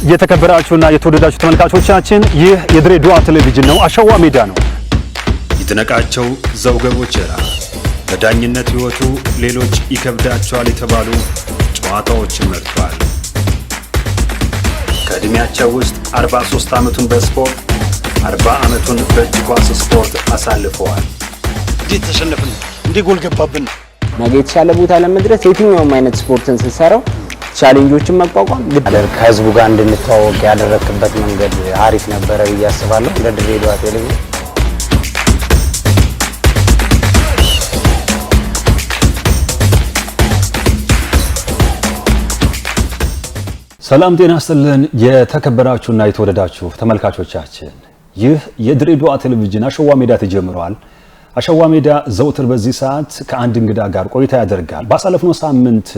የተከበራችሁና የተወደዳችሁ ተመልካቾቻችን ይህ የድሬዳዋ ቴሌቪዥን ነው። አሸዋ ሜዳ ነው። ይድነቃቸው ዘውገ ቦቸራ በዳኝነት ህይወቱ ሌሎች ይከብዳቸዋል የተባሉ ጨዋታዎችን መርጧል። ከእድሜያቸው ውስጥ 43 ዓመቱን በስፖርት 40 ዓመቱን በእጅ ኳስ ስፖርት አሳልፈዋል። እንዴት ተሸነፍን? እንዴት ጎል ገባብን? ነገ የተሻለ ቦታ ለመድረስ የትኛውም አይነት ስፖርትን ስንሰራው ቻሌንጆችን መቋቋም ከህዝቡ ጋር እንድንተዋወቅ ያደረክበት መንገድ አሪፍ ነበረ ብዬ አስባለሁ። ለድሬዳዋ ቴሌቪዥን ሰላም ጤና ይስጥልን። የተከበራችሁና የተወደዳችሁ ተመልካቾቻችን ይህ የድሬዳዋ ቴሌቪዥን አሸዋ ሜዳ ተጀምሯል። አሸዋ ሜዳ ዘውትር በዚህ ሰዓት ከአንድ እንግዳ ጋር ቆይታ ያደርጋል። ባሳለፍነው ሳምንት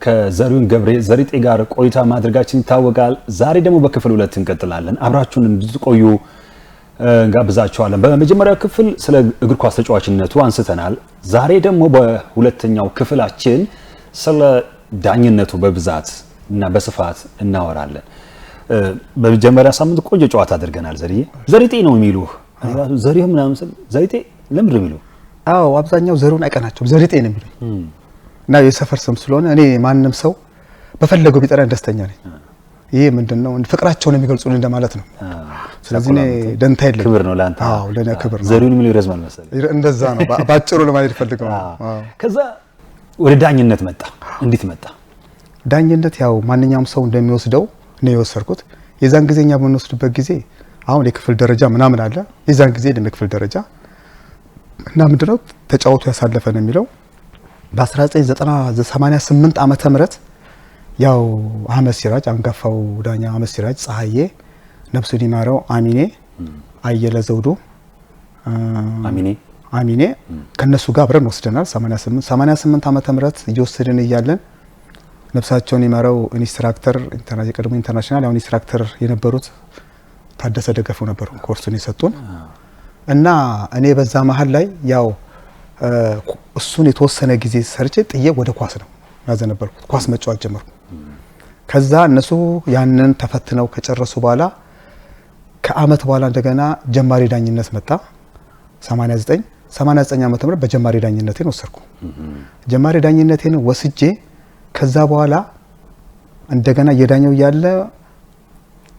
ከዘሪሁን ገብሬ ዘሪጤ ጋር ቆይታ ማድረጋችን ይታወቃል። ዛሬ ደግሞ በክፍል 2 እንቀጥላለን። አብራችሁን እንድትቆዩ ጋብዛችኋለን። በመጀመሪያው ክፍል ስለ እግር ኳስ ተጫዋችነቱ አንስተናል። ዛሬ ደግሞ በሁለተኛው ክፍላችን ስለ ዳኝነቱ በብዛት እና በስፋት እናወራለን። በመጀመሪያ ሳምንት ቆንጆ ጨዋታ አድርገናል። ዘሪጤ ነው የሚሉህ ዘሪሁ ምናምን ዘሪጤ ለምን ነው የሚሉ? አዎ አብዛኛው ዘሩን አይቀናቸውም ዘሪጤ ነው የሚሉኝ እና የሰፈር ስም ስለሆነ እኔ ማንንም ሰው በፈለገው ቢጠራኝ ደስተኛ ነኝ። ይሄ ምንድነው ፍቅራቸውን የሚገልጹን እንደማለት ነው። ስለዚህ እኔ ደንታ የለም። ክብር ነው ላንተ። አዎ ለኔ ክብር ነው። ዘሪሁን የሚለው ይረዝማል መሰለኝ። እንደዛ ነው ባጭሩ ለማለት ፈልገው ነው። ከዛ ወደ ዳኝነት መጣ። እንዴት መጣ? ዳኝነት ያው ማንኛውም ሰው እንደሚወስደው ነው የወሰድኩት። የዛን ጊዜኛ በምንወስድበት ጊዜ አሁን የክፍል ደረጃ ምናምን አለ። የዛን ጊዜ የክፍል ደረጃ እና ምንድነው ተጫውቶ ያሳለፈ ነው የሚለው በ1988 ዓመተ ምህረት ያው አህመድ ሲራጅ አንጋፋው ዳኛ አህመድ ሲራጅ፣ ፀሐዬ ነፍሱን ይማረው፣ አሚኔ አየለ ዘውዱ አሚኔ ከነሱ ጋር አብረን ወስደናል። 88 ዓመተ ምህረት እየወሰድን እያለን ነፍሳቸውን ይማረው ኢንስትራክተር የቀድሞ ኢንተርናሽናል ያው ኢንስትራክተር የነበሩት ታደሰ ደገፉ ነበሩ ኮርሱን የሰጡን እና እኔ በዛ መሀል ላይ ያው እሱን የተወሰነ ጊዜ ሰርቼ ጥዬ ወደ ኳስ ነው ያዘነበርኩት። ኳስ መጫወት ጀመርኩ። ከዛ እነሱ ያንን ተፈትነው ከጨረሱ በኋላ ከአመት በኋላ እንደገና ጀማሪ ዳኝነት መጣ። 89 ዓመተ ምህረት በጀማሪ ዳኝነቴን ወሰድኩ። ጀማሪ ዳኝነቴን ወስጄ ከዛ በኋላ እንደገና የዳኘው ያለ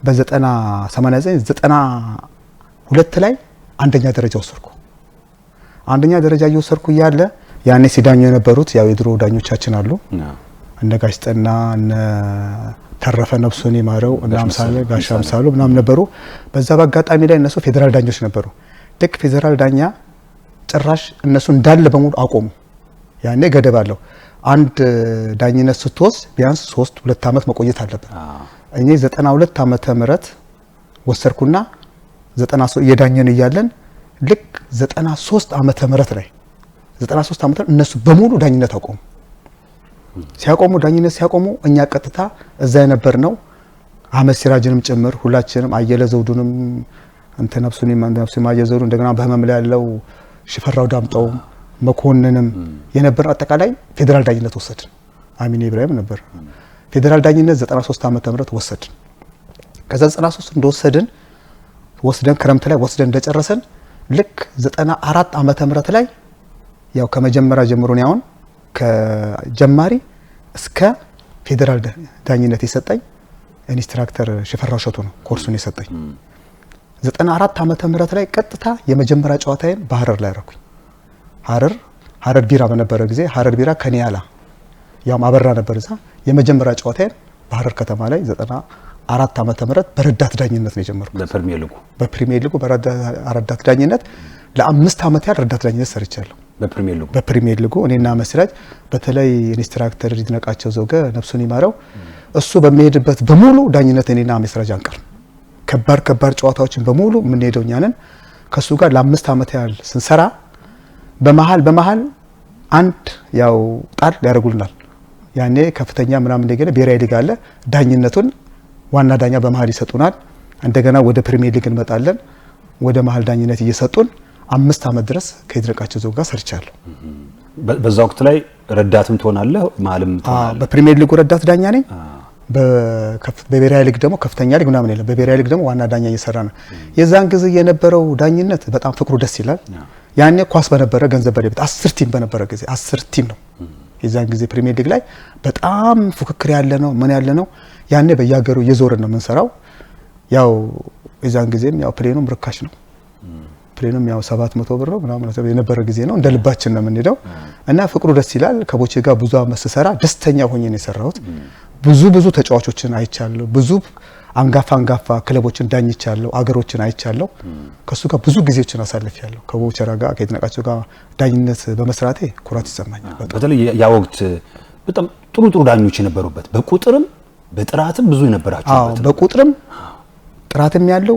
በ92 ላይ አንደኛ ደረጃ ወሰድኩ። አንደኛ ደረጃ እየወሰድኩ ያለ ያኔ ሲዳኙ የነበሩት ያው የድሮ ዳኞቻችን አሉ እነ ጋሽጠና እነ ተረፈ ነፍሱን ይማረው እና አምሳለ ጋሽ አምሳሉ ምናምን ነበሩ። በዛ በአጋጣሚ ላይ እነሱ ፌደራል ዳኞች ነበሩ። ልክ ፌደራል ዳኛ ጭራሽ እነሱ እንዳለ በሙሉ አቆሙ። ያኔ ገደብ አለው። አንድ ዳኝነት ስትወስድ ቢያንስ 2 ዓመት መቆየት አለበት። እኔ 92 ዓመተ ምህረት ወሰድኩና 93 የዳኘን እያለን ልክ 93 ዓመተ ምህረት ላይ 93 ዓመተ እነሱ በሙሉ ዳኝነት አቆሙ። ዳኝነት ሲያቆሙ እኛ ቀጥታ እዛ የነበርነው አህመድ ሲራጅንም ጭምር ሁላችንም አየለ ዘውዱንም እንተ ነፍሱን ማየ ዘውዱ እንደገና በህመም ላይ ያለው ሽፈራው ዳምጠው መኮንንም የነበር አጠቃላይ ፌደራል ዳኝነት ወሰድን። አሚኔ ኢብራሂም ነበር ፌደራል ዳኝነት 93 ዓመተ ምህረት ወሰድን። ከዛ 93 እንደወሰድን ወስደን ክረምት ላይ ወስደን እንደጨረሰን ልክ 94 ዓመተ ምህረት ላይ ያው ከመጀመሪያ ጀምሮ ነው ያውን ከጀማሪ እስከ ፌደራል ዳኝነት የሰጠኝ ኢንስትራክተር ሽፈራው ሸቱ ነው ኮርሱን የሰጠኝ። 94 ዓመተ ምህረት ላይ ቀጥታ የመጀመሪያ ጨዋታዬን በሐረር ላይ አደረኩኝ። ሐረር ቢራ በነበረ ጊዜ ሐረር ቢራ ከኒያላ ያው ማበራ ነበር እዛ የመጀመሪያ ጨዋታዬን በሐረር ከተማ ላይ 94 ዓመተ ምህረት በረዳት ዳኝነት ነው የጀመርኩት። በፕሪሚየር ሊጉ በረዳት ዳኝነት ለ5 ዓመት ያህል ረዳት ዳኝነት ሰርቻለሁ። በፕሪሚየር ሊጉ እኔና መስራች በተለይ ኢንስትራክተር ይድነቃቸው ዘውገ ነፍሱን ይማረው እሱ በሚሄድበት በሙሉ ዳኝነት እኔና መስራች አንቀር ከባድ ጨዋታዎችን በሙሉ የምንሄደው እኛንን ከሱ ጋር ለ5 ዓመት ያህል ስንሰራ በመሃል አንድ ያው ጣል ያደርጉልናል። ያኔ ከፍተኛ ምናምን እንደገና ብሔራዊ ሊግ አለ። ዳኝነቱን ዋና ዳኛ በመሃል ይሰጡናል። እንደገና ወደ ፕሪሚየር ሊግ እንመጣለን። ወደ መሃል ዳኝነት እየሰጡን 5 ዓመት ድረስ ከይድነቃቸው ዘውገ ጋር ሰርቻለሁ። በዛ ወቅት ላይ ረዳትም ትሆናለህ መሃልም ትሆናለህ። በፕሪሚየር ሊግ ረዳት ዳኛ ነኝ። በብሔራዊ ሊግ ደግሞ ከፍተኛ ሊግ ምናምን የለም። በብሔራዊ ሊግ ደግሞ ዋና ዳኛ እየሰራ ነው። የዛን ጊዜ የነበረው ዳኝነት በጣም ፍቅሩ ደስ ይላል። ያኔ ኳስ በነበረ ገንዘብ በሌበት 10 ቲም በነበረ ጊዜ 10 ቲም ነው የዛን ጊዜ ፕሪሚየር ሊግ ላይ በጣም ፉክክር ያለ ነው። ምን ያለ ነው ያኔ በየሀገሩ እየዞርን ነው የምንሰራው። ያው የዛን ጊዜም ያው ፕሌኑም ርካሽ ነው። ፕሌኑም ያው 700 ብር ነው ምናምን የነበረ ጊዜ ነው። እንደ ልባችን ነው የምንሄደው እና ፍቅሩ ደስ ይላል። ከቦቼ ጋር ብዙ አመት ስሰራ ደስተኛ ሆኜ ነው የሰራሁት። ብዙ ተጫዋቾችን አይቻለሁ። ብዙ አንጋፋ ክለቦችን ዳኝቻለሁ። አገሮችን አይቻለሁ። ከሱ ጋር ብዙ ጊዜዎችን አሳልፌያለሁ። ከቦቸራ ጋር ከይድነቃቸው ጋር ዳኝነት በመስራቴ ኩራት ይሰማኛል። በተለይ ያ ወቅት በጣም ጥሩ ዳኞች የነበሩበት በቁጥርም በጥራትም ብዙ የነበራቸው በቁጥርም ጥራትም ያለው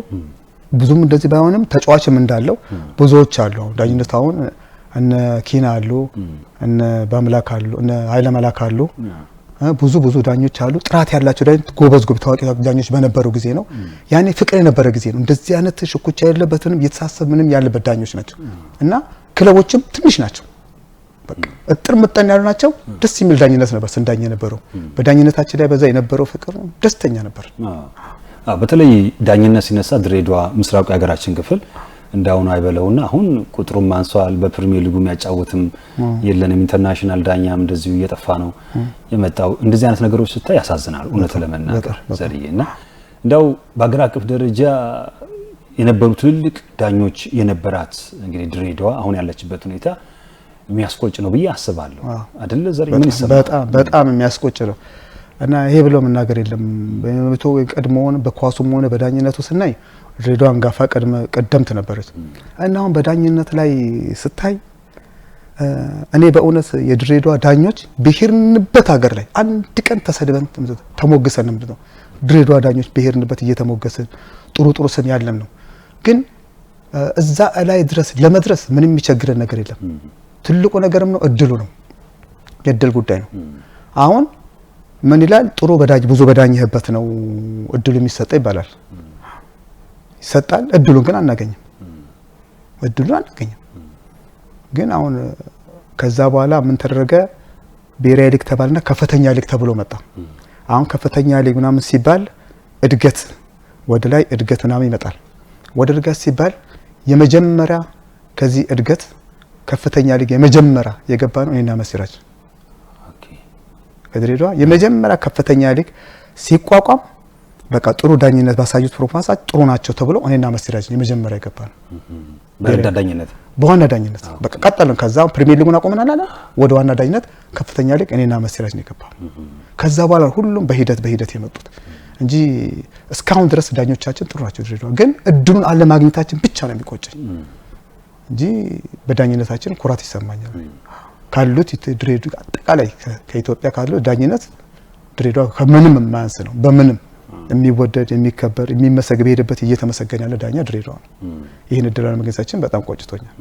ብዙም እንደዚህ ባይሆንም ተጫዋችም እንዳለው ብዙዎች አሉ። ዳኝነት አሁን እነ ኪና አሉ፣ እነ ባምላክ አሉ፣ እነ ኃይለ መላክ አሉ። ብዙ ዳኞች አሉ። ጥራት ያላቸው ዳኞች ጎበዝ ታዋቂ ዳኞች በነበሩ ጊዜ ነው። ያኔ ፍቅር የነበረ ጊዜ ነው። እንደዚህ አይነት ሽኩቻ የለበትንም የተሳሰብ ምንም ያለበት ዳኞች ናቸው እና ክለቦችም ትንሽ ናቸው። በቃ እጥር ምጠን ያሉ ናቸው። ደስ የሚል ዳኝነት ነበር ስንዳኝ የነበረው። በዳኝነታችን ላይ በዛ የነበረው ፍቅር ደስተኛ ነበር። በተለይ ዳኝነት ሲነሳ ድሬዳዋ ምስራቁ የሀገራችን ክፍል እንዳሁኑ አይበለውና አሁን ቁጥሩም አንሷል። በፕሪሚየር ሊጉ የሚያጫውትም የለንም። ኢንተርናሽናል ዳኛም እንደዚሁ እየጠፋ ነው የመጣው። እንደዚህ አይነት ነገሮች ስታይ ያሳዝናል እውነት ለመናገር ዘርዬና እንዳው በአገር አቀፍ ደረጃ የነበሩ ትልልቅ ዳኞች የነበራት እንግዲህ ድሬዳዋ አሁን ያለችበት ሁኔታ የሚያስቆጭ ነው ብዬ አስባለሁ። አይደለ ዘርዬ? ምን ይሰማል? በጣም የሚያስቆጭ ነው እና ይሄ ብሎ መናገር የለም። በመቶ ቀድሞውን በኳሱም ሆነ በዳኝነቱ ስናይ ድሬዳዋ አንጋፋ ቀደምት ነበረች እና አሁን በዳኝነት ላይ ስታይ እኔ በእውነት የድሬዳዋ ዳኞች ብሄርንበት ሀገር ላይ አንድ ቀን ተሰድበን ተሞግሰን ነው ድሬዳዋ ዳኞች ብሄርንበት እየተሞገሰን ጥሩ ስም ያለን ነው። ግን እዛ ላይ ድረስ ለመድረስ ምንም የሚቸግረን ነገር የለም። ትልቁ ነገርም ነው እድሉ ነው። የእድል ጉዳይ ነው። አሁን ምን ይላል ጥሩ ብዙ በዳኝህበት ነው እድሉ የሚሰጠ ይባላል። ይሰጣል። እድሉን ግን አናገኝም። ግን አሁን ከዛ በኋላ ምን ተደረገ? ብሔራዊ ሊግ ተባልና ከፍተኛ ሊግ ተብሎ መጣ። አሁን ከፍተኛ ሊግ ምናምን ሲባል እድገት ወደ ላይ እድገት ምናምን ይመጣል። ወደ እድገት ሲባል የመጀመሪያ ከዚህ እድገት ከፍተኛ ሊግ የመጀመሪያ የገባ ነው እኔና መስራች ከድሬዳዋ የመጀመሪያ ከፍተኛ ሊግ ሲቋቋም በቃ ጥሩ ዳኝነት ባሳዩት ፕሮፋንስ ጥሩ ናቸው ተብሎ እኔና መስራች የመጀመሪያ የገባ ነው። በዋና ዳኝነት በቃ ቀጠልን። ከዛ ፕሪሚየር ሊጉን አቆመናል አለ ወደ ዋና ዳኝነት ከፍተኛ ሊግ እኔና መስራች ነው የገባ። ከዛ በኋላ ሁሉም በሂደት የመጡት እንጂ እስካሁን ድረስ ዳኞቻችን ጥሩ ናቸው። ድሬዳዋ ግን እድሉን አለማግኘታችን ብቻ ነው የሚቆጨኝ እንጂ በዳኝነታችን ኩራት ይሰማኛል። ካሉት ድሬዳዋ አጠቃላይ ከኢትዮጵያ ካለው ዳኝነት ድሬዳዋ ከምንም የማያንስ ነው። በምንም የሚወደድ የሚከበር የሚመሰገን በሄደበት እየተመሰገነ ያለ ዳኛ ድሬዳዋ ነው። ይህን እድል አለማግኘታችን በጣም ቆጭቶኛል።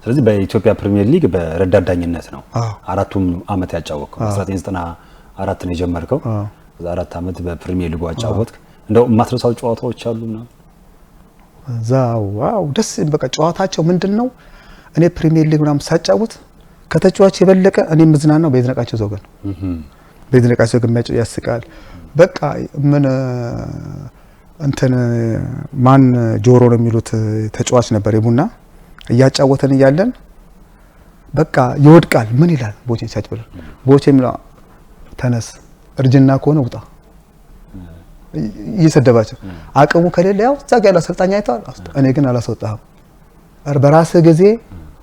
ስለዚህ በኢትዮጵያ ፕሪሚየር ሊግ በረዳት ዳኝነት ነው አራቱም አመት ያጫወትከው። 1994 ነው የጀመርከው። ከዛ 4 አመት በፕሪሚየር ሊጉ አጫወትክ። እንደው የማትረሳው ጨዋታዎች አሉና? ዋው ደስ በቃ ጨዋታቸው ምንድነው? እኔ ፕሪሚየር ሊግ ምናምን ሳጫወት ከተጫዋች የበለቀ እኔ ምዝናናው በይድነቃቸው ዘውገን ነው። በይድነቃቸው ዘውገን የሚያጫው ያስቃል። በቃ ምን እንትን ማን ጆሮ ነው የሚሉት ተጫዋች ነበር የቡና እያጫወተን እያለን በቃ ይወድቃል። ምን ይላል ቦቼ ሲያጭበል ቦቼ የሚለው ተነስ እርጅና ከሆነ ውጣ እየሰደባቸው አቅሙ ከሌለ ያው እዛ ጋር አሰልጣኝ አይተዋል። እኔ ግን አላስወጣህም በራስህ ጊዜ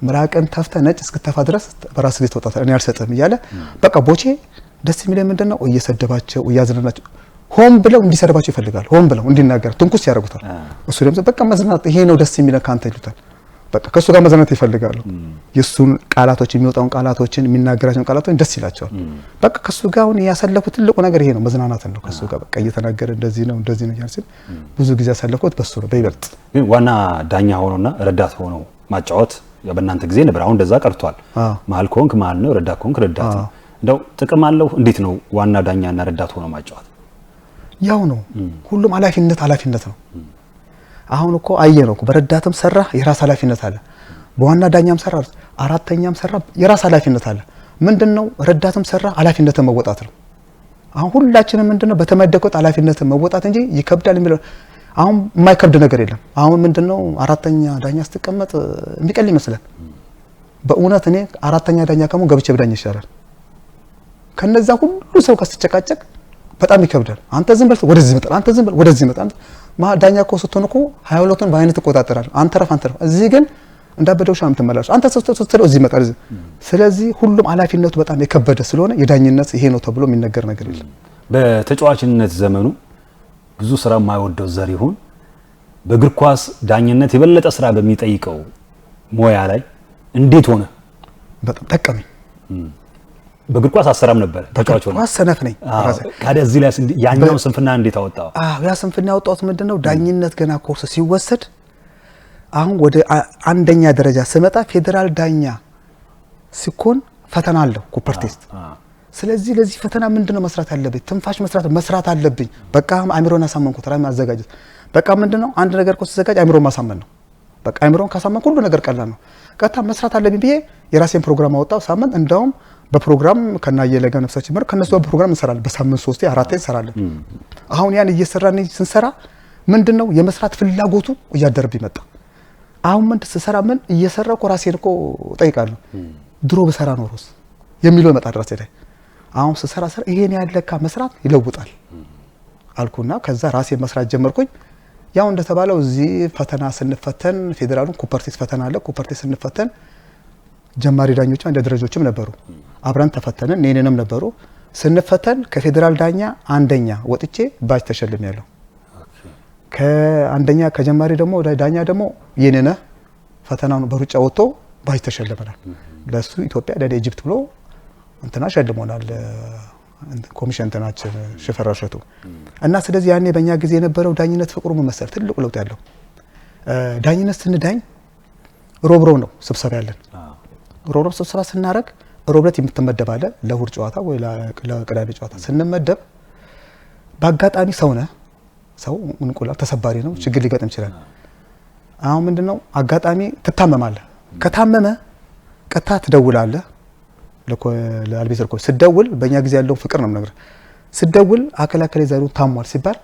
ምራቅን ተፍተ ነጭ እስክተፋ ድረስ በራስ ጊዜ ተወጣጣ እኔ አልሰጥም እያለ በቃ ቦቼ ደስ የሚለኝ ምንድነው እየሰደባቸው እያዝናናቸው ሆም ብለው እንዲሰደባቸው ይፈልጋል። ሆም ብለው እንዲናገር ትንኩስ ያደርጉታል። እሱ ደግሞ በቃ መዝናናት ይሄ ነው ደስ የሚለው ካንተ ይሉታል። በቃ ከሱ ጋር መዝናናት ይፈልጋሉ። የሱን ቃላቶች የሚወጣውን ቃላቶችን የሚናገራቸውን ቃላቶች ደስ ይላቸዋል። በቃ ከሱ ጋር አሁን ያሳለፉት ትልቁ ነገር ይሄ ነው መዝናናት ነው። ከሱ ጋር በቃ እየተናገረ እንደዚህ ነው ያልሲል ብዙ ጊዜ ያሳለፉት በሱ ነው። በይበልጥ ግን ዋና ዳኛ ሆኖና ረዳት ሆኖ ማጫወት በእናንተ ጊዜ ነበር። አሁን እንደዛ ቀርቷል። መሀል ኮንክ መሀል ነው፣ ረዳት ኮንክ ረዳት ነው። እንደው ጥቅም አለው? እንዴት ነው ዋና ዳኛና ረዳት ሆኖ ማጫወት? ያው ነው ሁሉም ኃላፊነት ነው። አሁን እኮ አየነው እኮ በረዳትም ሰራ የራስ ኃላፊነት አለ፣ በዋና ዳኛም ሰራ አራተኛም ሰራ የራስ ኃላፊነት አለ። ምንድነው ረዳትም ሰራ ኃላፊነትን መወጣት ነው። አሁን ሁላችንም ምንድነው በተመደቀው ኃላፊነትን መወጣት እንጂ ይከብዳል የሚለው አሁን የማይከብድ ነገር የለም። አሁን ምንድነው አራተኛ ዳኛ ስትቀመጥ የሚቀል ይመስላል። በእውነት እኔ አራተኛ ዳኛ ከመሆን ገብቼ ብዳኝ ይሻላል። ከነዛ ሁሉ ሰው ከስተጨቃጨቅ በጣም ይከብዳል። አንተ ዝም በል ወደዚህ መጣ፣ አንተ ዝም በል ወደዚህ መጣ። ዳኛ እኮ ስትሆን እኮ 22ን በአይነት ተቆጣጣራል። አንተ ረፍ እዚህ ግን እንዳበደው ሻም ተመላሽ አንተ ስትለው እዚህ መጣ። ስለዚህ ሁሉም ኃላፊነቱ በጣም የከበደ ስለሆነ የዳኝነት ይሄ ነው ተብሎ የሚነገር ነገር የለም። በተጫዋችነት ዘመኑ ብዙ ስራ የማይወደው ዘሪሁን በእግር ኳስ ዳኝነት የበለጠ ስራ በሚጠይቀው ሞያ ላይ እንዴት ሆነ? በጣም ጠቀመኝ። በእግር ኳስ አሰራም ነበር ተጫዋች ሆነ። ኳስ ሰነፍ ነኝ። ካደ እዚህ ላይ ያኛውን ስንፍና እንዴት አወጣው? ያ ስንፍና ያወጣሁት ምንድነው ዳኝነት ገና ኮርስ ሲወሰድ አሁን ወደ አንደኛ ደረጃ ስመጣ ፌደራል ዳኛ ሲኮን ፈተና አለው ኮፐር ቴስት። ስለዚህ ለዚህ ፈተና ምንድነው መስራት አለብኝ? ትንፋሽ መስራት አለብኝ። በቃ አእምሮን አሳመንኩት። ራይ ማዘጋጀት በቃ ምንድነው አንድ ነገር እኮ ሲዘጋጅ አእምሮን ማሳመን ነው። በቃ አእምሮን ካሳመንኩ ሁሉ ነገር ቀላል ነው። ቀጥታ መስራት አለብኝ ብዬ የራሴን ፕሮግራም አወጣው። ሳምንት እንደውም በፕሮግራም ከናየለ ጋር ነፍሳችን መር ከነሱ በፕሮግራም እንሰራለን። በሳምንት 3 4 እንሰራለን። አሁን ያን እየሰራን ስንሰራ ምንድነው የመስራት ፍላጎቱ እያደረብኝ መጣ። አሁን ምን ተሰራ ምን እየሰራው ራሴን እኮ ጠይቃለሁ ድሮ በሰራ ኖሮስ የሚለው መጣ ድረስ ላይ አሁን ስሰራ ይሄን ያለካ መስራት ይለውጣል አልኩና ከዛ ራሴን መስራት ጀመርኩኝ። ያው እንደተባለው እዚህ ፈተና ስንፈተን ፌደራሉን ኮፐርቲስ ፈተና አለ። ኮፐርቲስ ስንፈተን ጀማሪ ዳኞች እንደ ደረጃዎችም ነበሩ። አብረን ተፈተንን። እኔንም ነበሩ ስንፈተን ከፌደራል ዳኛ አንደኛ ወጥቼ ባጅ ተሸልሜያለሁ። ከአንደኛ ከጀማሪ ደግሞ ዳኛ ደግሞ የኔነ ፈተናውን በሩጫ ወጥቶ ባጅ ተሸልመናል። ለሱ ኢትዮጵያ ለኢጅፕት ብሎ እንትና ሸልሞናል ኮሚሽን እንትናችን ሽፈራው ሸቱ እና ስለዚህ ያኔ በእኛ ጊዜ የነበረው ዳኝነት ፍቅሩ መመሰል ትልቁ ለውጥ ያለው ዳኝነት ስንዳኝ ሮብሮብ ነው ስብሰባ ያለን። ሮብሮብ ስብሰባ ስናረግ ሮብለት የምትመደባለ ለእሑድ ጨዋታ ወይ ለቅዳሜ ጨዋታ ስንመደብ በአጋጣሚ ሰው እንቁላል ተሰባሪ ነው፣ ችግር ሊገጥም ይችላል። አሁን ምንድነው አጋጣሚ ትታመማለህ። ከታመመ ቀጥታ ትደውላለህ ለአልቤዘር ኮ ስደውል በእኛ ጊዜ ያለው ፍቅር ነው ነገር ስደውል አከላከለ ዘሪሁን ታሟል ሲባል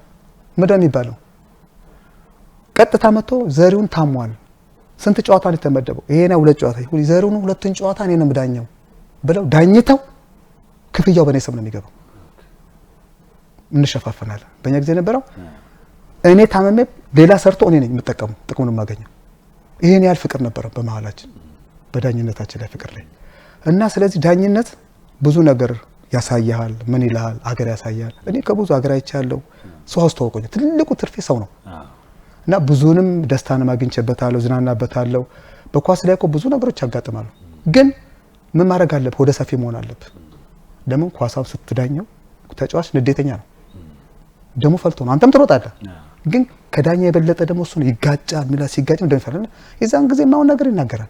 ምንድነው የሚባለው? ቀጥታ መጥቶ ዘሪሁን ታሟል ስንት ጨዋታ ነው የተመደበው? ይሄ ነው 2 ጨዋታ ይሁን ዘሪሁን 2 ጨዋታ እኔ ነው ምዳኛው ብለው ዳኝተው ክፍያው በኔ ስም ነው የሚገባው። እንሸፋፈናለን። በእኛ ጊዜ ነበረው እኔ ታመሜ ሌላ ሰርቶ እኔ ነኝ የምጠቀመው ጥቅሙን የማገኘው። ይሄን ያህል ፍቅር ነበረ በመሃላችን በዳኝነታችን ላይ ፍቅር ላይ እና ስለዚህ ዳኝነት ብዙ ነገር ያሳያል። ምን ይላል አገር ያሳያል። እኔ ከብዙ አገር አይቻለሁ። ሰው አስተዋውቆኝ ትልቁ ትርፌ ሰው ነው እና ብዙንም ደስታን ማግኘቼበታለሁ፣ ዝናናበታለሁ። በኳስ ላይ እኮ ብዙ ነገሮች ያጋጥማሉ። ግን ምን ማድረግ አለብህ? ወደ ሰፊ መሆን አለብህ። ለምን ኳሳው ስትዳኘው ተጫዋች ንዴተኛ ነው፣ ደሞ ፈልቶ ነው፣ አንተም ትሮጣለህ። ግን ከዳኛ የበለጠ ደግሞ እሱ ነው ይጋጫል። ሚላ ሲጋጭም እንደሚፈልግ የዛን ጊዜ ማውን ነገር ይናገራል።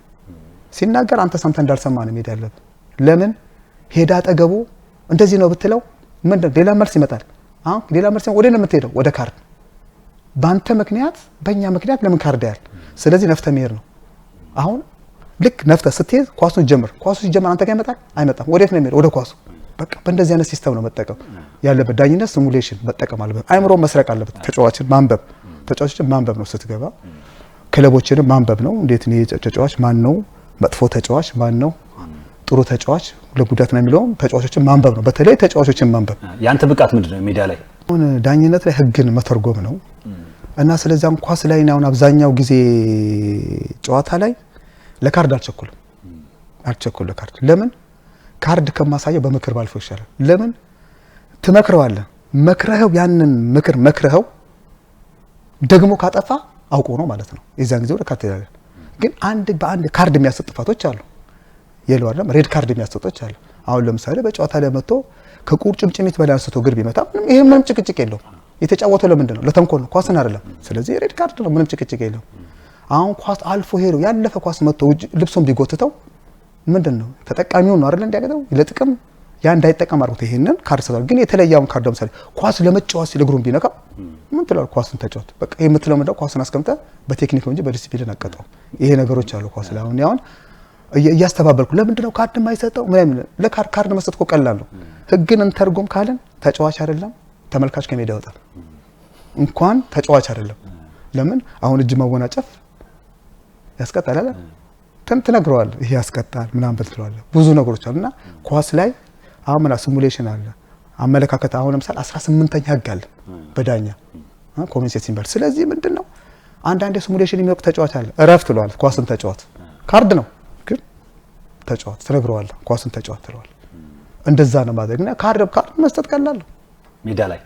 ሲናገር አንተ ሰምተህ እንዳልሰማ ነው ሜዳ ያለብህ። ለምን ሄዳ አጠገቡ እንደዚህ ነው ብትለው ምንድነው ሌላ መልስ ይመጣል። አሁን ሌላ መልስ ወደ ነው የምትሄደው ወደ ካርድ። ባንተ ምክንያት በእኛ ምክንያት ለምን ካርድ ያል? ስለዚህ ነፍተህ መሄድ ነው። አሁን ልክ ነፍተህ ስትሄድ ኳሱን ጀምር። ኳሱ ሲጀምር አንተ ጋር ይመጣል አይመጣም? ወዴት ነው የሚሄደው? ወደ ኳሱ። በቃ በእንደዚህ አይነት ሲስተም ነው መጠቀም ያለበት። ዳኝነት ሲሙሌሽን መጠቀም አለበት። አይምሮ መስረቅ አለበት። ተጫዋችን ማንበብ ነው ስትገባ። ክለቦችንም ማንበብ ነው። እንዴት ነው ተጫዋች ማን ነው መጥፎ ተጫዋች ማን ነው ጥሩ ተጫዋች ለጉዳት ነው የሚለው ተጫዋቾችን ማንበብ ነው። በተለይ ተጫዋቾችን ማንበብ። ያንተ ብቃት ምንድነው ሜዳ ላይ? አሁን ዳኝነት ላይ ህግን መተርጎም ነው እና ስለዚያም ኳስ ላይ ነው አብዛኛው ጊዜ ጨዋታ ላይ ለካርድ አልቸኩልም ለካርድ። ለምን ካርድ ከማሳየው በምክር ባልፎ ይሻላል። ለምን ትመክረዋለህ? መክረኸው ያንን ምክር መክረኸው ደግሞ ካጠፋ አውቆ ነው ማለት ነው። የዛን ጊዜ ወደ ካርድ ይላል። ግን በአንድ ካርድ የሚያሰጥ ጥፋቶች አሉ። የለው አይደለም ሬድ ካርድ የሚያሰጦች አሉ። አሁን ለምሳሌ በጨዋታ ላይ መጥቶ ከቁርጭምጭሚት በላይ አንስቶ ግር ቢመታ ይሄ ምንም ጭቅጭቅ የለውም። የተጫወተው ለምንድን ነው? ለተንኮል ነው። ኳስን አይደለም። ስለዚህ ሬድ ካርድ ነው፣ ምንም ጭቅጭቅ የለውም። አሁን ኳስ አልፎ ሄዶ ያለፈ ኳስ መጥቶ ልብሱን ቢጎትተው ምንድነው ተጠቃሚው ነው አይደል እንዲያገደው ለጥቅም ያ እንዳይጠቀም አድርጎት ይሄንን ካርድ ሰጥቷል። ግን የተለያውን ካርድ ለምሳሌ ኳስ ለመጫወት ሲል እግሩን ቢነካ ምን ትላለህ? ኳስን ተጫወት በቃ የምትለምደው ኳስን አስቀምጠህ በቴክኒክ እንጂ በዲሲፕሊን አቀጣው። ይሄ ነገሮች አሉ ኳስ ላይ። አሁን እያስተባበልኩ ለምንድን ነው ካርድ የማይሰጠው? ለካርድ መስጠት እኮ ቀላል ነው። ህግን እንተርጎም ካለን ተጫዋች አይደለም ተመልካች ከሜዳ ይወጣል። እንኳን ተጫዋች አይደለም ለምን አሁን እጅ መወናጨፍ ያስቀጣል አይደል? ትነግረዋል ይሄ ያስቀጣል ምናምን ብትለዋለህ ብዙ ነገሮች አሉና ኳስ ላይ አሁን ምን ሲሙሌሽን አለ አመለካከት አሁን ለምሳሌ 18ኛ ህግ አለ በዳኛ ኮሜንሴት ሲምበል። ስለዚህ ምንድነው አንዳንድ ሲሙሌሽን የሚወቅ ተጫዋች አለ እረፍ ትለዋለህ። ኳስን ተጫዋት ካርድ ነው ግን ተጫዋት ትነግረዋለህ። ኳስን ተጫዋት ትለዋለህ። እንደዛ ነው ማለት እና ካርድ መስጠት ቀላል ነው ሜዳ ላይ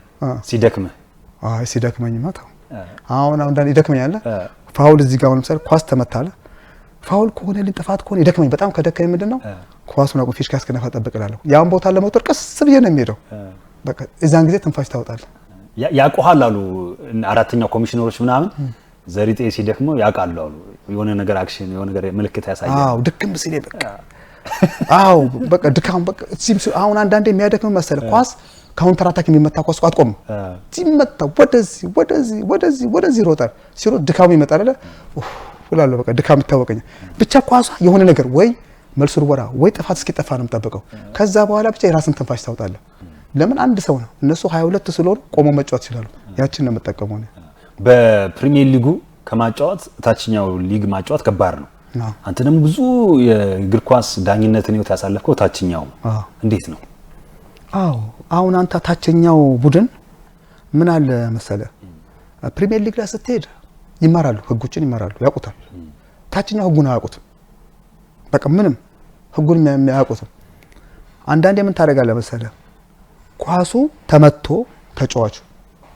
ሲደክምህ። አይ ሲደክመኝማ ተው አሁን አንዳንድ ይደክመኛል። ፋውል እዚህ ጋር ለምሳሌ ኳስ ተመታለ ፋውል ከሆነ ጥፋት ከሆነ ይደክመኝ። በጣም ከደከመኝ ምንድነው ኳሱን አቁም ፊሽካ እስከነፋ ጠብቅላለሁ። ያን ቦታ ለመውጣት ቀስ ብዬ ነው የሚሄደው። በቃ እዛን ጊዜ ትንፋሽ ታወጣለህ። ያቆሃል አሉ አራተኛው ኮሚሽነሮች ምናምን ዘሪጤ ሲደክመው ያውቃሉ አሉ። የሆነ ነገር አክሽን የሆነ ነገር ምልክት ያሳያል። አዎ ድክም ሲል በቃ አዎ በቃ ድካም በቃ አሁን አንዳንዴ የሚያደክም መሰለህ ኳስ ካውንተር አታክ የሚመታ ኳስ አትቆም ሲመታ ወደዚህ ይሮጣል። ሲሮጥ ድካሙ ይመጣል አይደል? ሁላለው በቃ ድካም ይታወቀኛል። ብቻ ኳሷ የሆነ ነገር ወይ መልሱ ወራ ወይ ጥፋት እስኪጠፋ ነው የምጠብቀው። ከዛ በኋላ ብቻ የራስን ትንፋሽ ታውጣለህ። ለምን አንድ ሰው ነው እነሱ 22 ስለሆኑ ቆሞ መጫወት ይችላሉ። ያችን ነው የምጠቀመው ነው። በፕሪሚየር ሊጉ ከማጫወት ታችኛው ሊግ ማጫወት ከባድ ነው። አንተ ደግሞ ብዙ የእግር ኳስ ዳኝነትን ህይወት ያሳለፍከው ታችኛው እንዴት ነው? አዎ አሁን አንተ ታችኛው ቡድን ምን አለ መሰለ ፕሪሚየር ሊግ ላይ ስትሄድ ይማራሉ፣ ህጎችን ይማራሉ፣ ያውቁታል። ታችኛው ህጉን አያውቁትም። በቃ ምንም ህጉን የሚያውቁትም። አንዳንዴ ምን ታደርጋለህ መሰለ ኳሱ ተመቶ ተጫዋቹ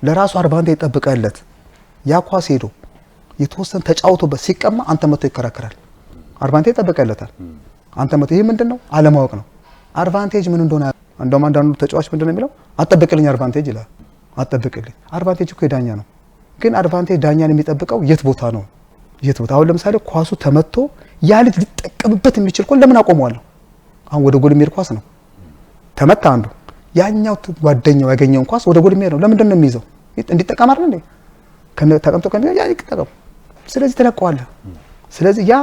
ለራሱ አድቫንቴጅ ይጠብቀለት ያ ኳስ ሄዶ የተወሰነ ተጫውቶበት ሲቀማ አንተ መቶ ይከራከራል። አድቫንቴጅ ይጠብቀለታል። አንተ መቶ ይሄ ምንድነው አለማወቅ ነው። አድቫንቴጅ ምን እንደሆነ እንደውም አንዳንዱ ተጫዋች ምንድነው የሚለው አጠብቅልኝ አድቫንቴጅ ይላል። አጠብቅልኝ አድቫንቴጅ እኮ የዳኛ ነው። ግን አድቫንቴጅ ዳኛን የሚጠብቀው የት ቦታ ነው? የት ቦታ አሁን ለምሳሌ ኳሱ ተመቶ ያ ልጅ ሊጠቀምበት የሚችል እኮ ለምን አቆመዋለሁ? አሁን ወደ ጎል የሚሄድ ኳስ ነው ተመታ አንዱ ያኛው ጓደኛው ያገኘውን ኳስ ወደ ጎል የሚሄድ ነው። ለምንድን ነው የሚይዘው? እንዲጠቀም አይደል እንዴ? ተቀምጦ ያ ይጠቀም። ስለዚህ ተለቀዋለህ። ስለዚህ ያ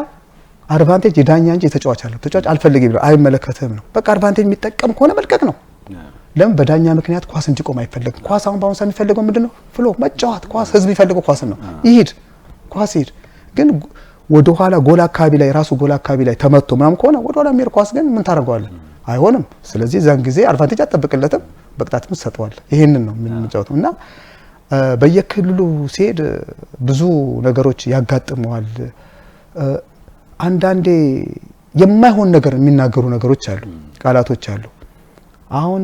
አድቫንቴጅ የዳኛ እንጂ የተጫዋች አለ። ተጫዋች አልፈልግም ይላል አይመለከትህም ነው። በቃ አድቫንቴጅ የሚጠቀም ከሆነ መልቀቅ ነው። ለምን በዳኛ ምክንያት ኳስ እንዲቆም አይፈልግም። ኳስ አሁን በአሁን ሰዓት የሚፈልገው ምንድነው? ፍሎ መጫወት። ኳስ ህዝብ የሚፈልገው ኳስን ነው። ይሄድ ኳስ ይሄድ። ግን ወደ ኋላ ጎል አካባቢ ላይ ራሱ ጎል አካባቢ ላይ ተመቶ ምናምን ከሆነ ወደ ኋላ የሚሄድ ኳስ ግን ምን ታደርገዋለህ? አይሆንም። ስለዚህ ዛን ጊዜ አድቫንቴጅ አትጠብቅለትም፣ በቅጣትም ትሰጠዋለህ። ይሄንን ነው የምንጫወተው እና በየክልሉ ሲሄድ ብዙ ነገሮች ያጋጥመዋል። አንዳንዴ የማይሆን ነገር የሚናገሩ ነገሮች አሉ፣ ቃላቶች አሉ። አሁን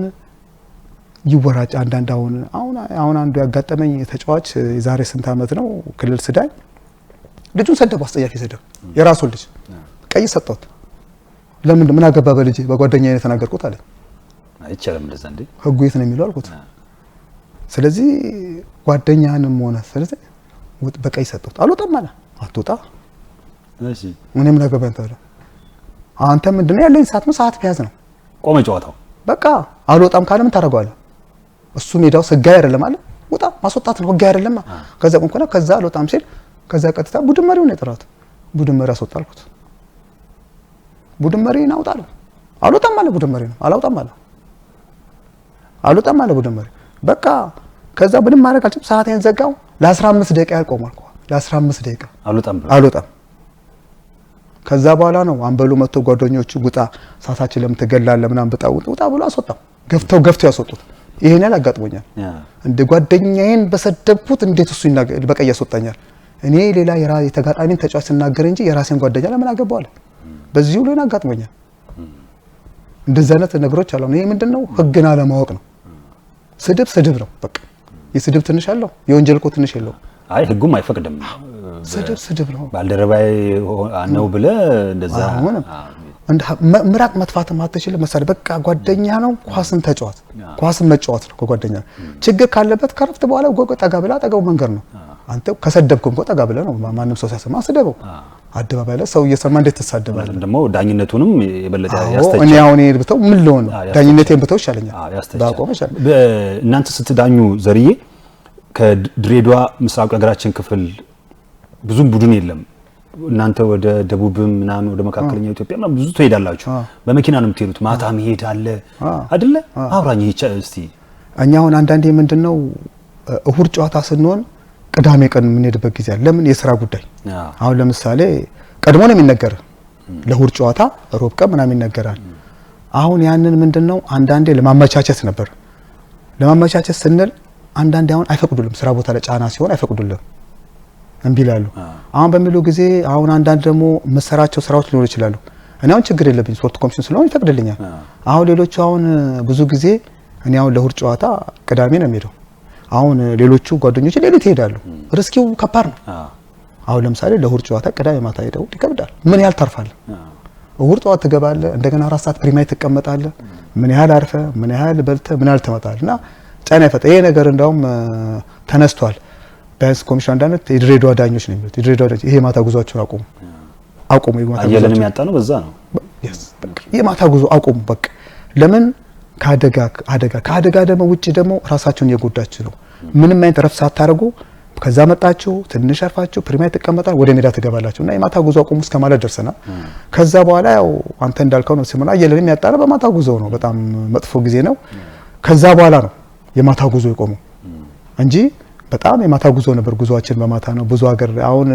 ይወራጭ አንዳንድ አሁን አንዱ ያጋጠመኝ ተጫዋች የዛሬ ስንት ዓመት ነው ክልል ስዳኝ ልጁን ሰደቡ። አስጠያፊ ሰደብ የራሱን ልጅ ቀይ ሰጠሁት። ለምን ምን አገባ በልጅ በጓደኛዬ የተናገርኩት አለ። አይቻልም እንደዛ እንዴ ህጉ የት ነው የሚለው አልኩት። ስለዚህ ጓደኛህንም ሆነ ስለዚህ በቀይ ሰጠሁት። አልወጣም አለ። አትወጣ እሺ ምን ምን አገባኝ ታዲያ አንተ ምንድነው ያለኝ ሰዓት ነው ሰዓት ቢያዝ ነው ቆመ ጨዋታው። በቃ አልወጣም ካለ ምን ታደርገዋለህ? እሱ ሜዳው ህጋዊ አይደለም አለ። ውጣ ማስወጣት ነው ህጋዊ አይደለም። ከዛ ቆንኩና ከዛ አልወጣም ሲል ከዛ ቀጥታ ቡድን መሪውን የጠራት ቡድን መሪ አስወጣ አልኩት። ቡድን መሪን አውጣለሁ። አልወጣም አለ። ቡድን መሪ ነው አላውጣም አለ። አልወጣም አለ ቡድን መሪ። በቃ ከዛ ምንም ማድረግ አልችልም። ሰዓቴን ዘጋው። ለ15 ደቂቃ ያቆማል። ለ15 ደቂቃ አልወጣም። ከዛ በኋላ ነው አንበሉ መጥቶ ጓደኞቹ ውጣ ሰዓታችን ለምን ትገላለህ ምናምን ውጣ ብሎ አስወጣው። ገፍተው ያስወጡት። ይሄን ያጋጥሞኛል። እንደ ጓደኛዬን በሰደብኩት እንዴት እሱ በቀይ ያስወጣኛል? እኔ ሌላ የተጋጣሚን ተጫዋች ስናገር እንጂ የራሴን ጓደኛ ለምን አገባዋለሁ? በዚህ ሁሉ አጋጥሞኛል። እንደዚህ አይነት ነገሮች አሉ። ይሄ ምንድነው? ህግን አለማወቅ ነው። ስድብ ነው በቃ። የስድብ ትንሽ አለው፣ የወንጀል እኮ ትንሽ የለው። አይ ህጉም አይፈቅድም። ስድብ ነው። ባልደረባይ ነው ብለህ እንደዛ ምራቅ መጥፋትም አትችልም መሰለህ። በቃ ጓደኛ ነው፣ ኳስን ተጫወት። ኳስን መጫወት ነው ከጓደኛ። ችግር ካለበት ከረፍት በኋላ ጠጋ ብለህ አጠገቡ መንገር ነው። አንተ ከሰደብኩም ጠጋ ብለህ ነው። ማንም ሰው ሲያሰማ ስደበው። አደባባይ ላይ ሰው እየሰማ እንዴት ተሳደባለህ? ደግሞ ዳኝነቱንም የበለጠ ያስተቻል። እኔ አሁን ብተው ምን ልሆን ነው? ዳኝነቴን ብተው ይሻለኛል። ባቆም ይሻለኛል። እናንተ ስትዳኙ ዘርዬ ከድሬዳዋ ምስራቅ ሀገራችን ክፍል ብዙም ቡድን የለም እናንተ ወደ ደቡብም ምናምን ወደ መካከለኛው ኢትዮጵያ ብዙ ትሄዳላችሁ። በመኪና ነው የምትሄዱት። ማታ መሄድ አለ አይደለ? አውራኝ እስቲ። እኛ አሁን አንዳንዴ ምንድነው እሁድ ጨዋታ ስንሆን ቅዳሜ ቀን የምንሄድበት ጊዜ አለ። ለምን? የሥራ ጉዳይ። አሁን ለምሳሌ ቀድሞ ነው የሚነገር ለእሁድ ጨዋታ ሮብ ቀን ምናምን ይነገራል። አሁን ያንን ምንድነው አንዳንዴ ለማመቻቸት ነበር። ለማመቻቸት ስንል አንዳንዴ አሁን አይፈቅዱልም። ስራ ቦታ ላይ ጫና ሲሆን አይፈቅዱልም፣ እምቢ ይላሉ። አሁን በሚሉ ጊዜ አሁን አንዳንድ ደግሞ መሰራቸው ስራዎች ሊኖሩ ይችላሉ። እኔ አሁን ችግር የለብኝ ስፖርት ኮሚሽን ስለሆነ ይፈቅድልኛል። አሁን ሌሎቹ አሁን ብዙ ጊዜ እኔ አሁን ለእሁድ ጨዋታ ቅዳሜ ነው የሚሄደው። አሁን ሌሎቹ ጓደኞች ሌሊት ይሄዳሉ። ሪስኪው ከባድ ነው። አሁን ለምሳሌ ለእሁድ ጨዋታ ቅዳሜ ማታ ሄደው ይከብዳል። ምን ያህል ታርፋለህ? እሁድ ጠዋት ትገባለህ፣ እንደገና 4 ሰዓት ፕሪማይ ትቀመጣለህ። ምን ያህል አርፈ ምን ያህል በልተ ምን ያህል ትመጣለህ? እና ጫና ይፈጠ ይሄ ነገር እንደውም ተነስቷል። ቢያንስ ኮሚሽን አንዳንድ የድሬዳዋ ዳኞች ነው የሚሉት። የድሬዳዋ ዳኞች ይሄ ማታ ጉዟቸውን አቁሙ የማታ ጉዞ አየለንም ያጣነው በዛ ነው። የማታ ጉዞ አቁሙ በቃ። ለምን? ከአደጋ ደግሞ ውጪ ደግሞ ራሳቸውን እየጎዳችሁ ነው። ምንም አይነት ረፍት ሳታደርጉ ከዛ መጣችሁ ትንሽ አርፋችሁ ፕሪማይ ትቀመጣል፣ ወደ ሜዳ ትገባላችሁ እና የማታ ጉዞ አቁሙ እስከ ማለት ደርሰናል። ከዛ በኋላ ያው አንተ እንዳልከው ነው ሲመላ አየለንም ያጣነው በማታ ጉዞ ነው። በጣም መጥፎ ጊዜ ነው። ከዛ በኋላ ነው የማታ ጉዞ የቆመው እንጂ በጣም የማታ ጉዞ ነበር። ጉዞአችን በማታ ነው። ብዙ ሀገር አሁን